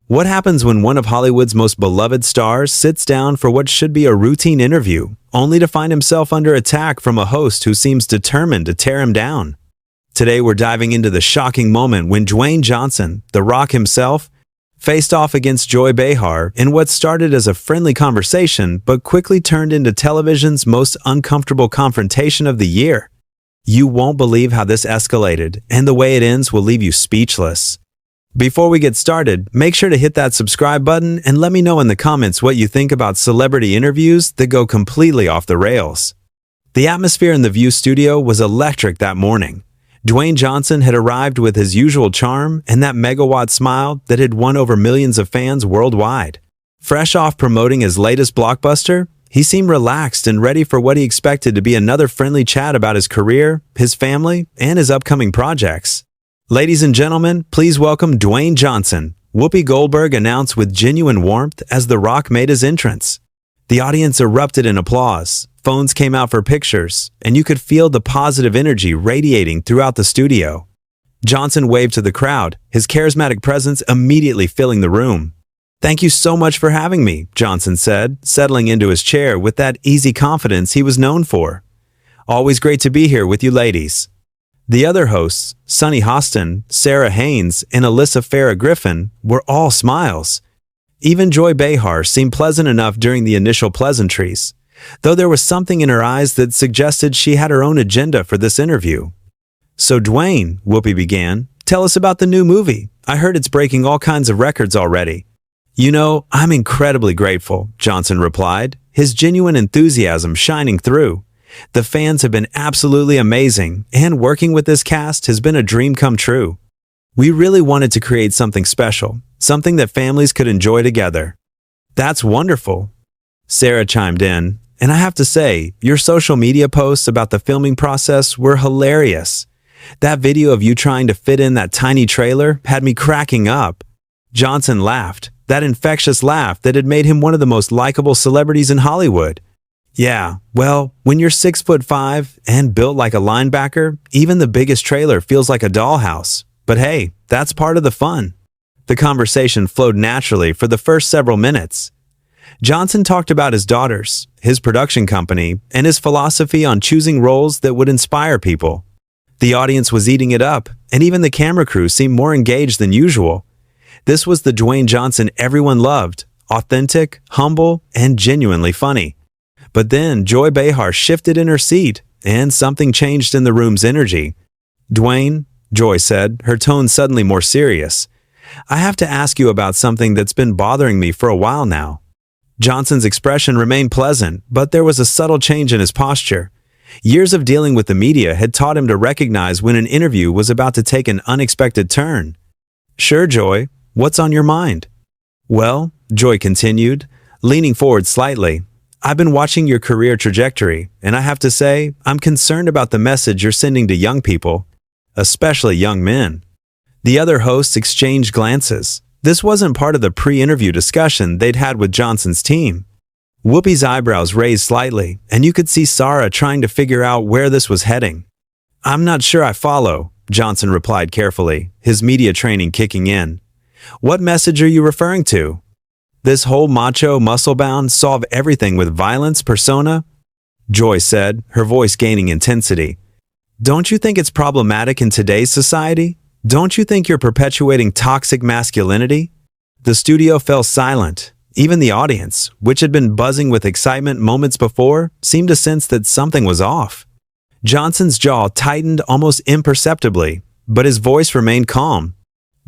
What happens when one of Hollywood's most beloved stars sits down for what should be a routine interview, only to find himself under attack from a host who seems determined to tear him down? Today we're diving into the shocking moment when Dwayne Johnson, The Rock himself, faced off against Joy Behar in what started as a friendly conversation but quickly turned into television's most uncomfortable confrontation of the year. You won't believe how this escalated, and the way it ends will leave you speechless. Before we get started, make sure to hit that subscribe button and let me know in the comments what you think about celebrity interviews that go completely off the rails. The atmosphere in the View studio was electric that morning. Dwayne Johnson had arrived with his usual charm and that megawatt smile that had won over millions of fans worldwide. Fresh off promoting his latest blockbuster, he seemed relaxed and ready for what he expected to be another friendly chat about his career, his family, and his upcoming projects. Ladies and gentlemen, please welcome Dwayne Johnson, Whoopi Goldberg announced with genuine warmth as The Rock made his entrance. The audience erupted in applause, phones came out for pictures, and you could feel the positive energy radiating throughout the studio. Johnson waved to the crowd, his charismatic presence immediately filling the room. "Thank you so much for having me," Johnson said, settling into his chair with that easy confidence he was known for. "Always great to be here with you ladies." The other hosts, Sunny Hostin, Sarah Haynes, and Alyssa Farah Griffin, were all smiles. Even Joy Behar seemed pleasant enough during the initial pleasantries, though there was something in her eyes that suggested she had her own agenda for this interview. "So Dwayne," Whoopi began, "tell us about the new movie. I heard it's breaking all kinds of records already." "You know, I'm incredibly grateful," Johnson replied, his genuine enthusiasm shining through. "The fans have been absolutely amazing, and working with this cast has been a dream come true. We really wanted to create something special, something that families could enjoy together." "That's wonderful," Sarah chimed in, "and I have to say, your social media posts about the filming process were hilarious. That video of you trying to fit in that tiny trailer had me cracking up." Johnson laughed, that infectious laugh that had made him one of the most likable celebrities in Hollywood. "Yeah, well, when you're 6'5" and built like a linebacker, even the biggest trailer feels like a dollhouse. But hey, that's part of the fun." The conversation flowed naturally for the first several minutes. Johnson talked about his daughters, his production company, and his philosophy on choosing roles that would inspire people. The audience was eating it up, and even the camera crew seemed more engaged than usual. This was the Dwayne Johnson everyone loved, authentic, humble, and genuinely funny. But then Joy Behar shifted in her seat, and something changed in the room's energy. "Dwayne," Joy said, her tone suddenly more serious, "I have to ask you about something that's been bothering me for a while now." Johnson's expression remained pleasant, but there was a subtle change in his posture. Years of dealing with the media had taught him to recognize when an interview was about to take an unexpected turn. "Sure, Joy, what's on your mind?" "Well," Joy continued, leaning forward slightly, "I've been watching your career trajectory, and I have to say, I'm concerned about the message you're sending to young people, especially young men." The other hosts exchanged glances. This wasn't part of the pre-interview discussion they'd had with Johnson's team. Whoopi's eyebrows raised slightly, and you could see Sarah trying to figure out where this was heading. "I'm not sure I follow," Johnson replied carefully, his media training kicking in. "What message are you referring to? This whole macho, muscle-bound, solve everything with violence persona?" Joy said, her voice gaining intensity. "Don't you think it's problematic in today's society? Don't you think you're perpetuating toxic masculinity?" The studio fell silent. Even the audience, which had been buzzing with excitement moments before, seemed to sense that something was off. Johnson's jaw tightened almost imperceptibly, but his voice remained calm.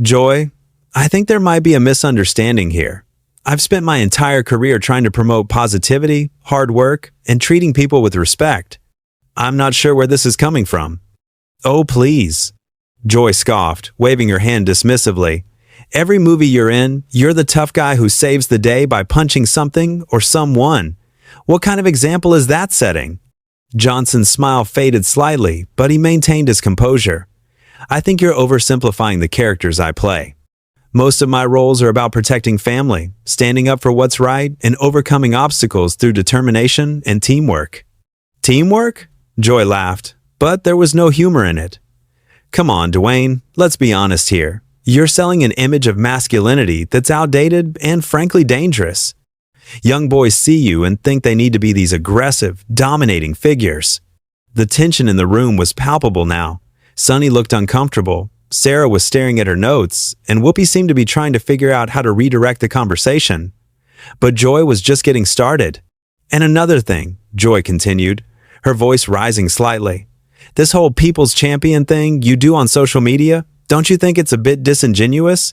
"Joy, I think there might be a misunderstanding here. I've spent my entire career trying to promote positivity, hard work, and treating people with respect. I'm not sure where this is coming from." "Oh, please," Joy scoffed, waving her hand dismissively. "Every movie you're in, you're the tough guy who saves the day by punching something or someone. What kind of example is that setting?" Johnson's smile faded slightly, but he maintained his composure. "I think you're oversimplifying the characters I play. Most of my roles are about protecting family, standing up for what's right, and overcoming obstacles through determination and teamwork." "Teamwork?" Joy laughed, but there was no humor in it. "Come on, Dwayne, let's be honest here. You're selling an image of masculinity that's outdated and frankly dangerous. Young boys see you and think they need to be these aggressive, dominating figures. The tension in the room was palpable now. Sunny looked uncomfortable, Sarah was staring at her notes, and Whoopi seemed to be trying to figure out how to redirect the conversation. But Joy was just getting started. And another thing, Joy continued, her voice rising slightly. This whole people's champion thing you do on social media, don't you think it's a bit disingenuous?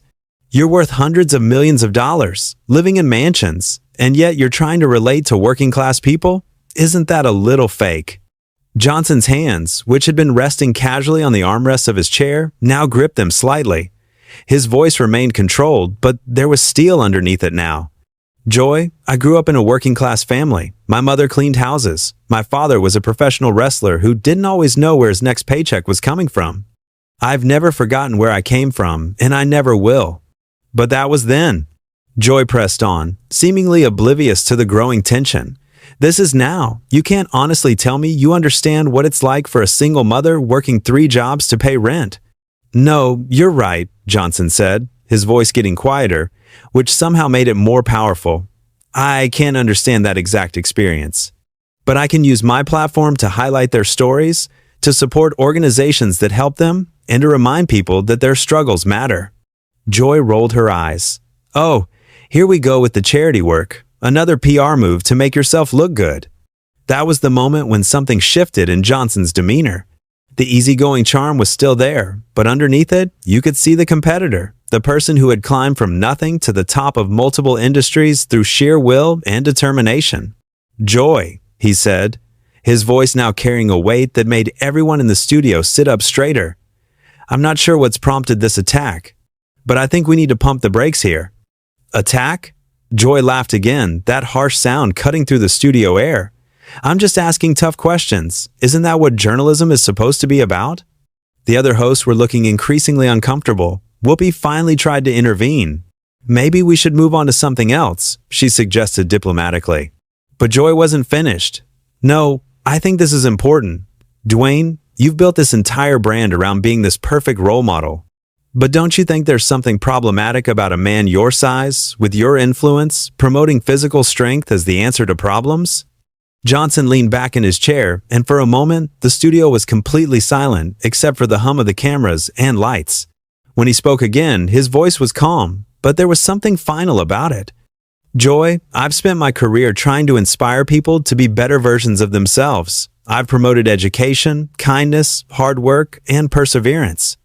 You're worth hundreds of millions of dollars, living in mansions, and yet you're trying to relate to working class people? Isn't that a little fake? Johnson's hands, which had been resting casually on the armrests of his chair, now gripped them slightly. His voice remained controlled, but there was steel underneath it now. Joy, I grew up in a working class family. My mother cleaned houses. My father was a professional wrestler who didn't always know where his next paycheck was coming from. I've never forgotten where I came from, and I never will. But that was then. Joy pressed on, seemingly oblivious to the growing tension. This is now. You can't honestly tell me you understand what it's like for a single mother working 3 jobs to pay rent. No, you're right, Johnson said, his voice getting quieter, which somehow made it more powerful. I can't understand that exact experience. But I can use my platform to highlight their stories, to support organizations that help them, and to remind people that their struggles matter. Joy rolled her eyes. Oh, here we go with the charity work. Another PR move to make yourself look good. That was the moment when something shifted in Johnson's demeanor. The easygoing charm was still there, but underneath it, you could see the competitor, the person who had climbed from nothing to the top of multiple industries through sheer will and determination. Joy, he said, his voice now carrying a weight that made everyone in the studio sit up straighter. I'm not sure what's prompted this attack, but I think we need to pump the brakes here. Attack? Joy laughed again, that harsh sound cutting through the studio air. I'm just asking tough questions. Isn't that what journalism is supposed to be about? The other hosts were looking increasingly uncomfortable. Whoopi finally tried to intervene. Maybe we should move on to something else, she suggested diplomatically. But Joy wasn't finished. No, I think this is important. Dwayne, you've built this entire brand around being this perfect role model. But don't you think there's something problematic about a man your size, with your influence, promoting physical strength as the answer to problems? Johnson leaned back in his chair, and for a moment, the studio was completely silent except for the hum of the cameras and lights. When he spoke again, his voice was calm, but there was something final about it. Joy, I've spent my career trying to inspire people to be better versions of themselves. I've promoted education, kindness, hard work, and perseverance.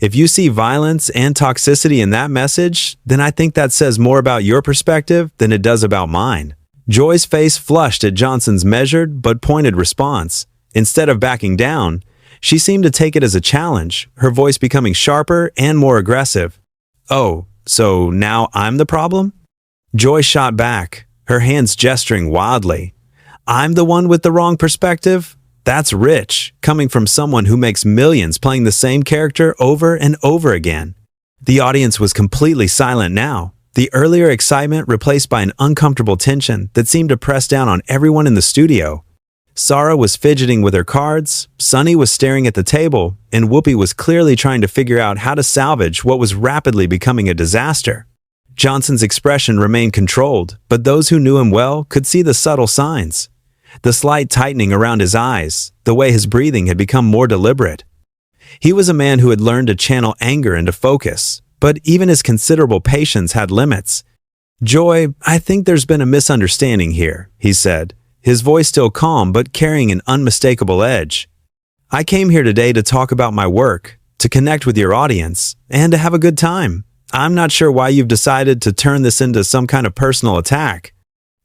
If you see violence and toxicity in that message, then I think that says more about your perspective than it does about mine. Joy's face flushed at Johnson's measured but pointed response. Instead of backing down, she seemed to take it as a challenge, her voice becoming sharper and more aggressive. Oh, so now I'm the problem? Joy shot back, her hands gesturing wildly. I'm the one with the wrong perspective? That's rich, coming from someone who makes millions playing the same character over and over again. The audience was completely silent now, the earlier excitement replaced by an uncomfortable tension that seemed to press down on everyone in the studio. Sarah was fidgeting with her cards, Sunny was staring at the table, and Whoopi was clearly trying to figure out how to salvage what was rapidly becoming a disaster. Johnson's expression remained controlled, but those who knew him well could see the subtle signs. The slight tightening around his eyes, the way his breathing had become more deliberate. He was a man who had learned to channel anger into focus, but even his considerable patience had limits. Joy, I think there's been a misunderstanding here, he said, his voice still calm but carrying an unmistakable edge. I came here today to talk about my work, to connect with your audience, and to have a good time. I'm not sure why you've decided to turn this into some kind of personal attack.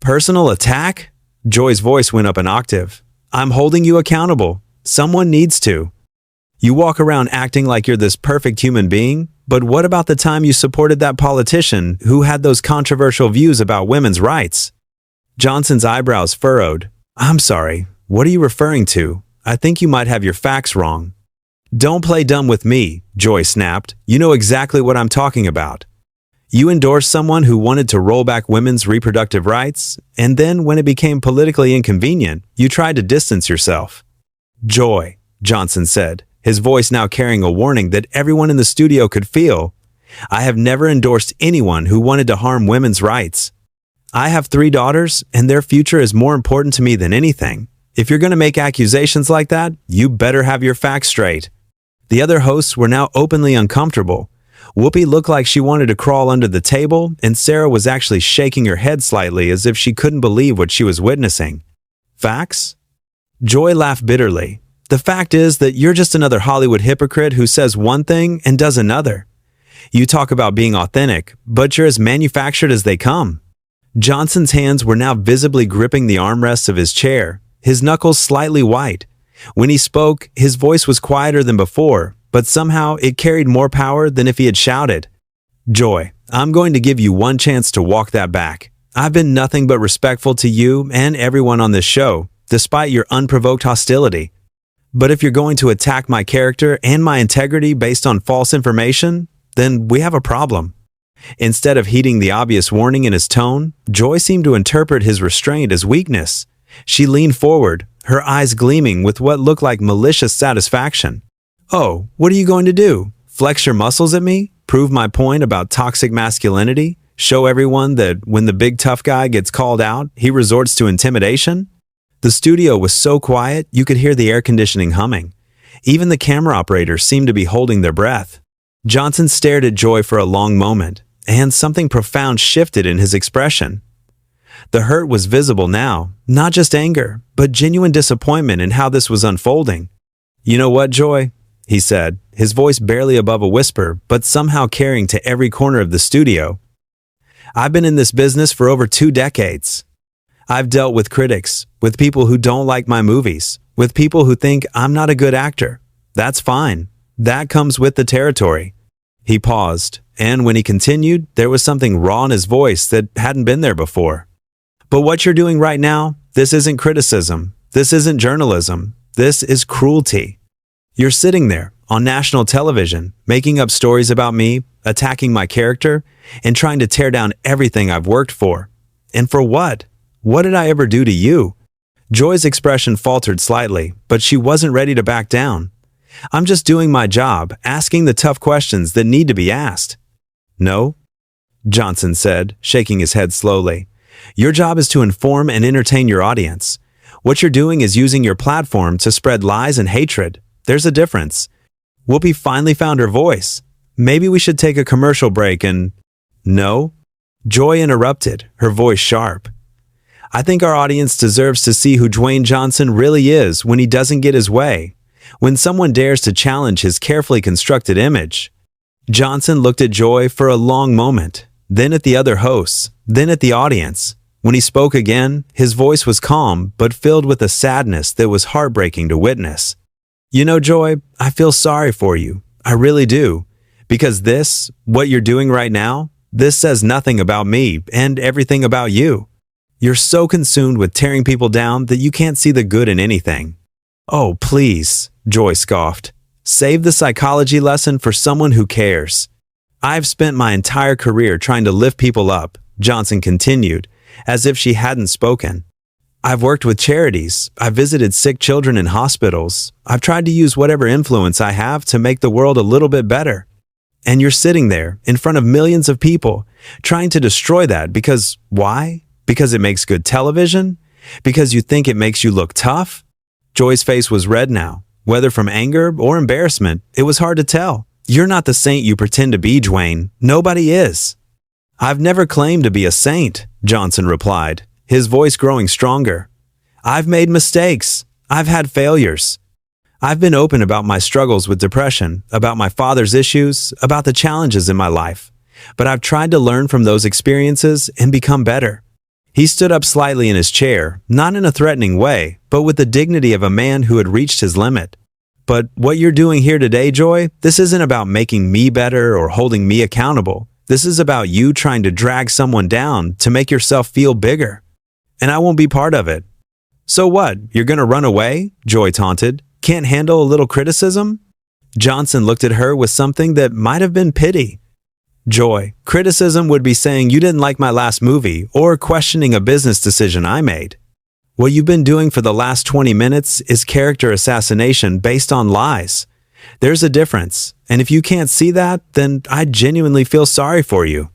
Personal attack? Joy's voice went up an octave. I'm holding you accountable. Someone needs to. You walk around acting like you're this perfect human being, but what about the time you supported that politician who had those controversial views about women's rights? Johnson's eyebrows furrowed. I'm sorry, what are you referring to? I think you might have your facts wrong. Don't play dumb with me, Joy snapped. You know exactly what I'm talking about. You endorsed someone who wanted to roll back women's reproductive rights, and then when it became politically inconvenient, you tried to distance yourself. Joy, Johnson said, his voice now carrying a warning that everyone in the studio could feel. I have never endorsed anyone who wanted to harm women's rights. I have 3 daughters, and their future is more important to me than anything. If you're going to make accusations like that, you better have your facts straight." The other hosts were now openly uncomfortable. Whoopi looked like she wanted to crawl under the table, and Sarah was actually shaking her head slightly as if she couldn't believe what she was witnessing. "Facts?" Joy laughed bitterly. "The fact is that you're just another Hollywood hypocrite who says one thing and does another. You talk about being authentic, but you're as manufactured as they come." Johnson's hands were now visibly gripping the armrests of his chair, his knuckles slightly white. When he spoke, his voice was quieter than before, but somehow it carried more power than if he had shouted. "Joy, I'm going to give you one chance to walk that back. I've been nothing but respectful to you and everyone on this show, despite your unprovoked hostility. But if you're going to attack my character and my integrity based on false information, then we have a problem." Instead of heeding the obvious warning in his tone, Joy seemed to interpret his restraint as weakness. She leaned forward, her eyes gleaming with what looked like malicious satisfaction. "Oh, what are you going to do? Flex your muscles at me? Prove my point about toxic masculinity? Show everyone that when the big tough guy gets called out, he resorts to intimidation?" The studio was so quiet you could hear the air conditioning humming. Even the camera operators seemed to be holding their breath. Johnson stared at Joy for a long moment, and something profound shifted in his expression. The hurt was visible now, not just anger, but genuine disappointment in how this was unfolding. "You know what, Joy?" he said, his voice barely above a whisper, but somehow carrying to every corner of the studio. "I've been in this business for over 2 decades. I've dealt with critics, with people who don't like my movies, with people who think I'm not a good actor. That's fine. That comes with the territory." He paused, and when he continued, there was something raw in his voice that hadn't been there before. "But what you're doing right now, this isn't criticism. This isn't journalism. This is cruelty. You're sitting there, on national television, making up stories about me, attacking my character, and trying to tear down everything I've worked for. And for what? What did I ever do to you?" Joy's expression faltered slightly, but she wasn't ready to back down. "I'm just doing my job, asking the tough questions that need to be asked." "No," Johnson said, shaking his head slowly. "Your job is to inform and entertain your audience. What you're doing is using your platform to spread lies and hatred. There's a difference." Whoopi finally found her voice. "Maybe we should take a commercial break and—" "No," Joy interrupted, her voice sharp. "I think our audience deserves to see who Dwayne Johnson really is when he doesn't get his way, when someone dares to challenge his carefully constructed image." Johnson looked at Joy for a long moment, then at the other hosts, then at the audience. When he spoke again, his voice was calm but filled with a sadness that was heartbreaking to witness. "You know, Joy, I feel sorry for you. I really do. Because this, what you're doing right now, this says nothing about me and everything about you. You're so consumed with tearing people down that you can't see the good in anything." "Oh, please," Joy scoffed. "Save the psychology lesson for someone who cares." "I've spent my entire career trying to lift people up," Johnson continued, as if she hadn't spoken. "I've worked with charities. I've visited sick children in hospitals. I've tried to use whatever influence I have to make the world a little bit better. And you're sitting there, in front of millions of people, trying to destroy that because, why? Because it makes good television? Because you think it makes you look tough?" Joy's face was red now. Whether from anger or embarrassment, it was hard to tell. "You're not the saint you pretend to be, Dwayne. Nobody is." "I've never claimed to be a saint," Johnson replied, his voice growing stronger. "I've made mistakes. I've had failures. I've been open about my struggles with depression, about my father's issues, about the challenges in my life. But I've tried to learn from those experiences and become better." He stood up slightly in his chair, not in a threatening way, but with the dignity of a man who had reached his limit. "But what you're doing here today, Joy, this isn't about making me better or holding me accountable. This is about you trying to drag someone down to make yourself feel bigger. And I won't be part of it." "So what, you're gonna run away?" Joy taunted. "Can't handle a little criticism?" Johnson looked at her with something that might have been pity. "Joy, criticism would be saying you didn't like my last movie or questioning a business decision I made. What you've been doing for the last 20 minutes is character assassination based on lies. There's a difference, And if you can't see that, then I genuinely feel sorry for you."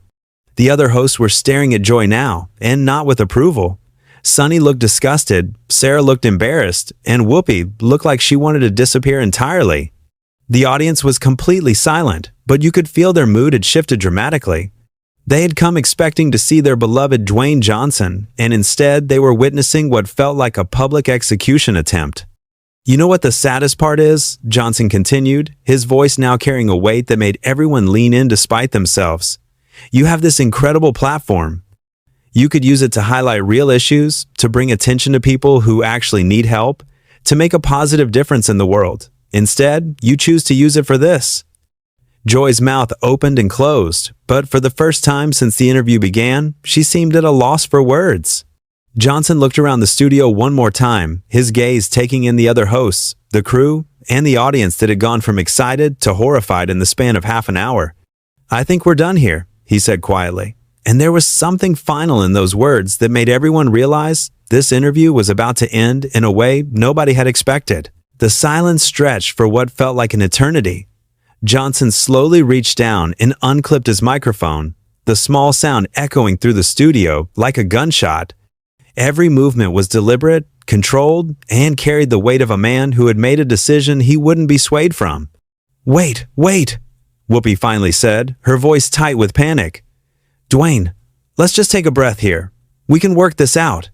The other hosts were staring at Joy now, and not with approval. Sunny looked disgusted, Sarah looked embarrassed, and Whoopi looked like she wanted to disappear entirely. The audience was completely silent, but you could feel their mood had shifted dramatically. They had come expecting to see their beloved Dwayne Johnson, and instead they were witnessing what felt like a public execution attempt. "You know what the saddest part is?" Johnson continued, his voice now carrying a weight that made everyone lean in despite themselves. "You have this incredible platform. You could use it to highlight real issues, to bring attention to people who actually need help, to make a positive difference in the world. Instead, you choose to use it for this." Joy's mouth opened and closed, but for the first time since the interview began, she seemed at a loss for words. Johnson looked around the studio one more time, his gaze taking in the other hosts, the crew, and the audience that had gone from excited to horrified in the span of half an hour. "I think we're done here," he said quietly. And there was something final in those words that made everyone realize this interview was about to end in a way nobody had expected. The silence stretched for what felt like an eternity. Johnson slowly reached down and unclipped his microphone, the small sound echoing through the studio like a gunshot. Every movement was deliberate, controlled, and carried the weight of a man who had made a decision he wouldn't be swayed from. "Wait, wait," Whoopi finally said, her voice tight with panic. "Dwayne, let's just take a breath here. We can work this out."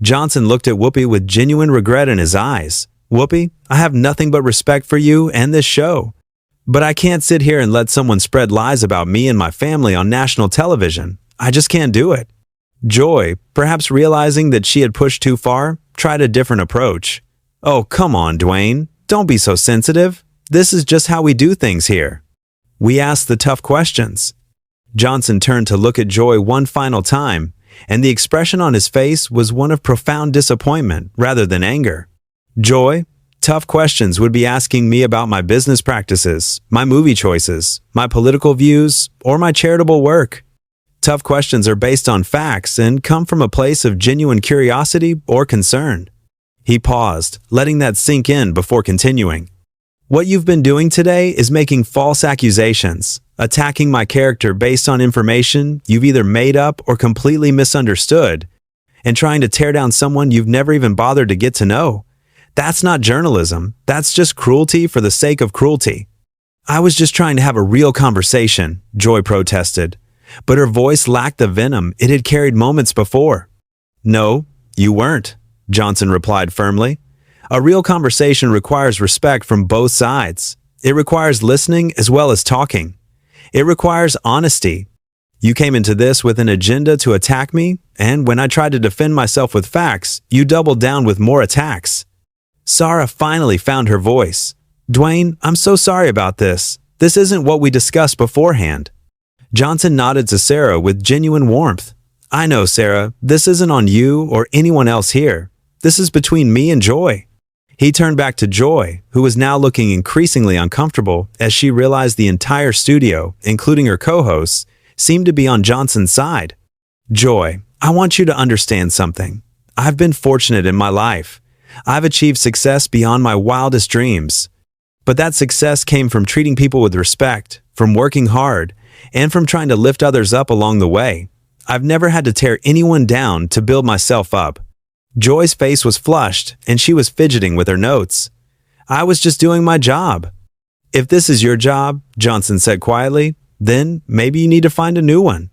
Johnson looked at Whoopi with genuine regret in his eyes. "Whoopi, I have nothing but respect for you and this show. But I can't sit here and let someone spread lies about me and my family on national television. I just can't do it." Joy, perhaps realizing that she had pushed too far, tried a different approach. "Oh, come on, Dwayne. Don't be so sensitive. This is just how we do things here. We ask the tough questions." Johnson turned to look at Joy one final time, and the expression on his face was one of profound disappointment rather than anger. "Joy, tough questions would be asking me about my business practices, my movie choices, my political views, or my charitable work. Tough questions are based on facts and come from a place of genuine curiosity or concern." He paused, letting that sink in before continuing. "What you've been doing today is making false accusations, attacking my character based on information you've either made up or completely misunderstood, and trying to tear down someone you've never even bothered to get to know. That's not journalism. That's just cruelty for the sake of cruelty." "I was just trying to have a real conversation," Joy protested, but her voice lacked the venom it had carried moments before. "No, you weren't," Johnson replied firmly. "A real conversation requires respect from both sides. It requires listening as well as talking. It requires honesty. You came into this with an agenda to attack me, and when I tried to defend myself with facts, you doubled down with more attacks." Sarah finally found her voice. "Dwayne, I'm so sorry about this. This isn't what we discussed beforehand." Johnson nodded to Sarah with genuine warmth. "I know, Sarah, this isn't on you or anyone else here. This is between me and Joy." He turned back to Joy, who was now looking increasingly uncomfortable as she realized the entire studio, including her co-hosts, seemed to be on Johnson's side. "Joy, I want you to understand something. I've been fortunate in my life. I've achieved success beyond my wildest dreams. But that success came from treating people with respect, from working hard, and from trying to lift others up along the way. I've never had to tear anyone down to build myself up." Joy's face was flushed, and she was fidgeting with her notes. "I was just doing my job." "If this is your job," Johnson said quietly, "then maybe you need to find a new one."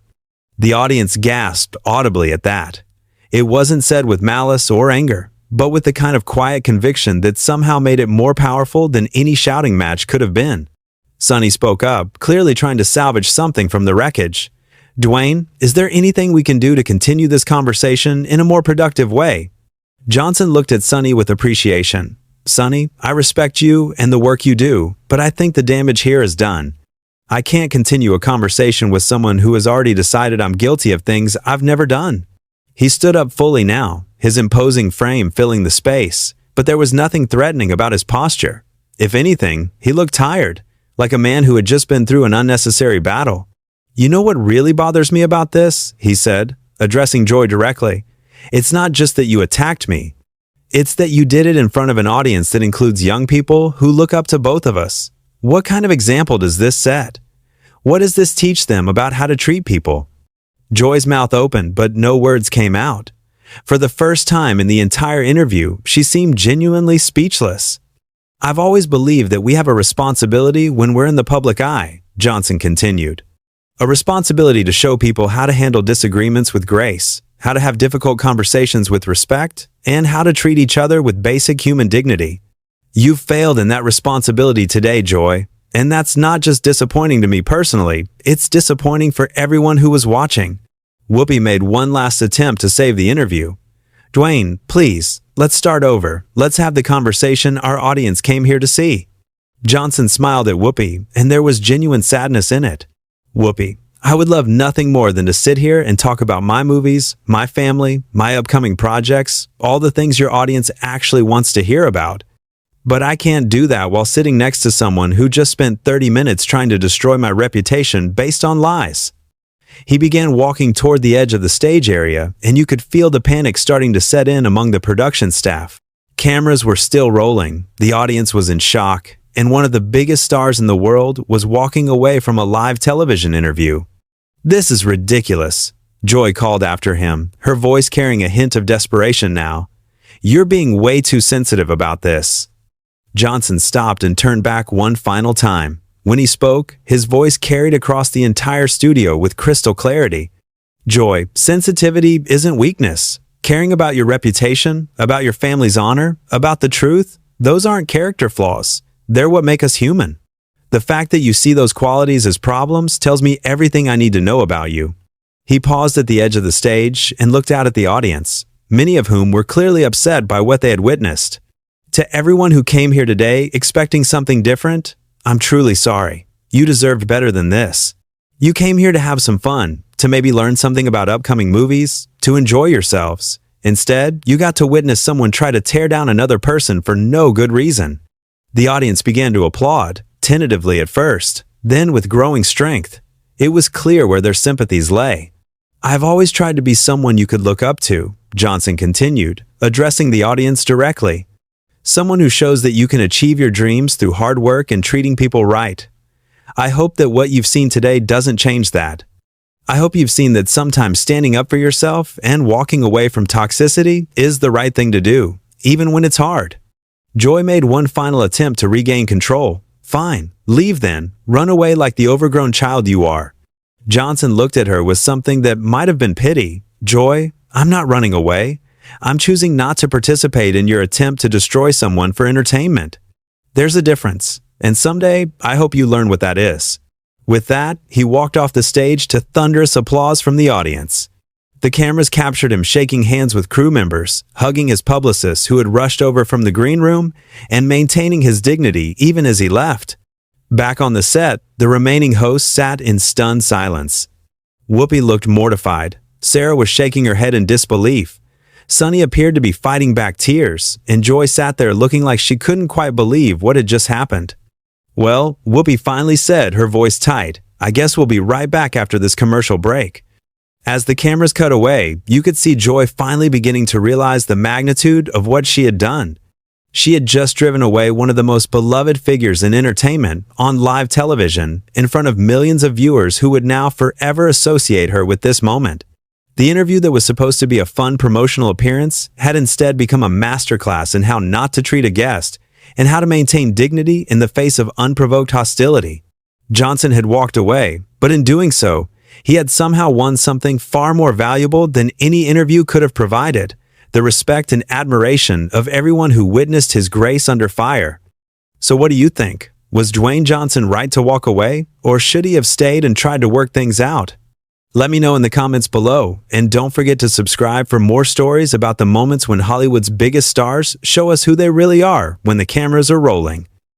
The audience gasped audibly at that. It wasn't said with malice or anger, but with the kind of quiet conviction that somehow made it more powerful than any shouting match could have been. Sunny spoke up, clearly trying to salvage something from the wreckage. "Dwayne, is there anything we can do to continue this conversation in a more productive way?" Johnson looked at Sunny with appreciation. "Sunny, I respect you and the work you do, but I think the damage here is done. I can't continue a conversation with someone who has already decided I'm guilty of things I've never done." He stood up fully now, his imposing frame filling the space, but there was nothing threatening about his posture. If anything, he looked tired, like a man who had just been through an unnecessary battle. "You know what really bothers me about this?" he said, addressing Joy directly. "It's not just that you attacked me. It's that you did it in front of an audience that includes young people who look up to both of us. What kind of example does this set? What does this teach them about how to treat people? Joy's mouth opened, but no words came out. For the first time in the entire interview, she seemed genuinely speechless. I've always believed that we have a responsibility when we're in the public eye, Johnson continued. A responsibility to show people how to handle disagreements with grace, how to have difficult conversations with respect, and how to treat each other with basic human dignity. You've failed in that responsibility today, Joy, and that's not just disappointing to me personally, it's disappointing for everyone who was watching. Whoopi made one last attempt to save the interview. Dwayne, please, let's start over. Let's have the conversation our audience came here to see. Johnson smiled at Whoopi, and there was genuine sadness in it. Whoopi, I would love nothing more than to sit here and talk about my movies, my family, my upcoming projects, all the things your audience actually wants to hear about. But I can't do that while sitting next to someone who just spent 30 minutes trying to destroy my reputation based on lies. He began walking toward the edge of the stage area, and you could feel the panic starting to set in among the production staff. Cameras were still rolling, the audience was in shock, and one of the biggest stars in the world was walking away from a live television interview. This is ridiculous, Joy called after him, her voice carrying a hint of desperation now. You're being way too sensitive about this. Johnson stopped and turned back one final time. When he spoke, his voice carried across the entire studio with crystal clarity. Joy, sensitivity isn't weakness. Caring about your reputation, about your family's honor, about the truth, those aren't character flaws. They're what make us human. The fact that you see those qualities as problems tells me everything I need to know about you. He paused at the edge of the stage and looked out at the audience, many of whom were clearly upset by what they had witnessed. To everyone who came here today expecting something different, I'm truly sorry. You deserved better than this. You came here to have some fun, to maybe learn something about upcoming movies, to enjoy yourselves. Instead, you got to witness someone try to tear down another person for no good reason. The audience began to applaud, tentatively at first, then with growing strength. It was clear where their sympathies lay. I've always tried to be someone you could look up to, Johnson continued, addressing the audience directly. Someone who shows that you can achieve your dreams through hard work and treating people right. I hope that what you've seen today doesn't change that. I hope you've seen that sometimes standing up for yourself and walking away from toxicity is the right thing to do, even when it's hard. Joy made one final attempt to regain control. Fine, leave then. Run away like the overgrown child you are. Johnson looked at her with something that might have been pity. Joy, I'm not running away. I'm choosing not to participate in your attempt to destroy someone for entertainment. There's a difference, and someday I hope you learn what that is. With that, he walked off the stage to thunderous applause from the audience. The cameras captured him shaking hands with crew members, hugging his publicists who had rushed over from the green room, and maintaining his dignity even as he left. Back on the set, the remaining hosts sat in stunned silence. Whoopi looked mortified. Sarah was shaking her head in disbelief. Sunny appeared to be fighting back tears, and Joy sat there looking like she couldn't quite believe what had just happened. Well, Whoopi finally said, her voice tight, I guess we'll be right back after this commercial break. As the cameras cut away, you could see Joy finally beginning to realize the magnitude of what she had done. She had just driven away one of the most beloved figures in entertainment on live television in front of millions of viewers who would now forever associate her with this moment. The interview that was supposed to be a fun promotional appearance had instead become a masterclass in how not to treat a guest and how to maintain dignity in the face of unprovoked hostility. Johnson had walked away, but in doing so, he had somehow won something far more valuable than any interview could have provided, the respect and admiration of everyone who witnessed his grace under fire. So what do you think? Was Dwayne Johnson right to walk away, or should he have stayed and tried to work things out? Let me know in the comments below, and don't forget to subscribe for more stories about the moments when Hollywood's biggest stars show us who they really are when the cameras are rolling.